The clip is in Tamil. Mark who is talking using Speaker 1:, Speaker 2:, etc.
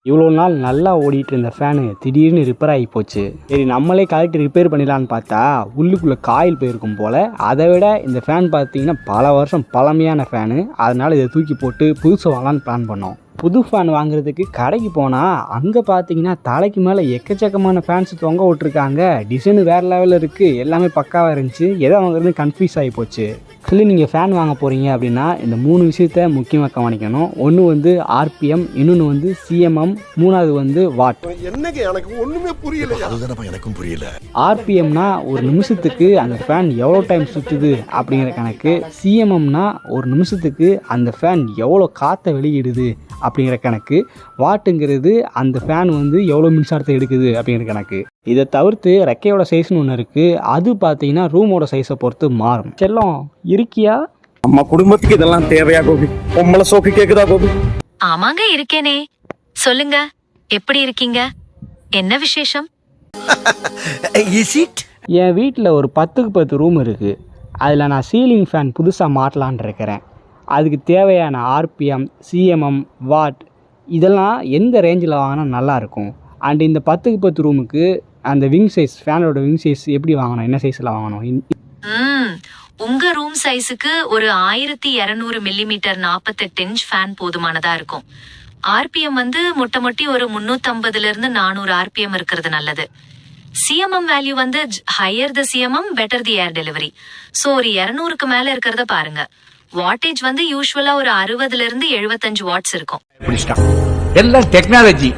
Speaker 1: இவ்வளோ நாள் நல்லா ஓடிட்டு இருந்த ஃபேனு திடீர்னு ரிப்பேர் ஆகி போச்சு. சரி நம்மளே கரெக்ட் ரிப்பேர் பண்ணிடலான்னு பார்த்தா உள்ளுக்குள்ளே காயில் போயிருக்கும் போல். அதை விட இந்த ஃபேன் பார்த்தீங்கன்னா பல வருஷம் பழமையான ஃபேனு. அதனால் இதை தூக்கி போட்டு புதுசு வாங்கலான்னு பிளான் பண்ணோம். புது ஃபேன் வாங்குறதுக்கு கடைக்கு போனால் அங்கே பார்த்தீங்கன்னா தலைக்கு மேலே எக்கச்சக்கமான ஃபேன்ஸ் தொங்க விட்ருக்காங்க. டிசைனு வேறு லெவலில் இருக்குது. எல்லாமே பக்காவாக இருந்துச்சு. எதை வாங்குறது கன்ஃபியூஸ் ஆகி போச்சு. ஆக்சுவலி நீங்கள் ஃபேன் வாங்க போகிறீங்க அப்படின்னா இந்த 3 விஷயத்த முக்கியமாக கவனிக்கணும். ஒன்று வந்து ஆர்பிஎம், இன்னொன்று வந்து சிஎம்எம், மூணாவது வந்து வாட்.
Speaker 2: என்னங்க எனக்கு ஒண்ணுமே புரியல. அதுதான் எனக்கும் புரியல.
Speaker 1: ஆர்பிஎம்னா ஒரு நிமிஷத்துக்கு அந்த ஃபேன் எவ்வளோ டைம் சுற்றுது அப்படிங்கிற கணக்கு. சிஎம்எம்னா ஒரு நிமிஷத்துக்கு அந்த ஃபேன் எவ்வளோ காற்றை வெளியிடுது அப்படிங்கிற கணக்கு. வாட்டுங்கிறது அந்த ஃபேன் வந்து எவ்வளோ மின்சாரத்தை எடுக்குது அப்படிங்கிற கணக்கு. இதை தவிர்த்து ரெக்கையோட சைஸ்னு ஒன்று இருக்குது. அது பார்த்தீங்கன்னா ரூமோட சைஸை பொறுத்து மாறும். செல்லம் இருக்கியா?
Speaker 3: நம்ம குடும்பத்துக்கு இதெல்லாம் தேவையா கோபி? உம்மள சோக்கு கேக்குதா கோபி?
Speaker 4: ஆமாங்க இருக்கேனே. சொல்லுங்க, எப்படி இருக்கீங்க? என்ன விசேஷம்?
Speaker 1: என் வீட்டில் ஒரு 10க்கு 10 ரூம் இருக்குது. அதில் நான் சீலிங் ஃபேன் புதுசாக மாட்டலான் இருக்கிறேன். அதுக்கு தேவையான ஆர்பிஎம், சிஎம்எம், வாட் இதெல்லாம் எந்த ரேஞ்சில் வாங்கினா நல்லாயிருக்கும்? அண்ட் இந்த 10க்கு 10 ரூமுக்கு அந்த விங் சைஸ், ஃபேனோட விங் சைஸ் எப்படி வாங்கணும், என்ன சைஸில் வாங்கணும்?
Speaker 4: உங்க ரூம் சைஸுக்கு ஒரு 1200 மில்லிமீட்டர் 48 இன்ச் ஃபேன் போதுமானதா இருக்கும். ஆர்பிஎம் வந்து முட்டை ஒரு 350 இருந்து 400 ஆர்பிஎம் இருக்கிறது நல்லது. சிஎம்எம் வேல்யூ வந்து ஹையர் த சிஎம்எம் பெட்டர் தி ஏர் டெலிவரி. ஸோ ஒரு 200க்கு மேல இருக்கிறத பாருங்க. வாட்டேஜ் வந்து யூஸ்வலா ஒரு 60 இருந்து 75 வாட்ஸ் இருக்கும்.
Speaker 3: எல்லாம் டெக்னாலஜி.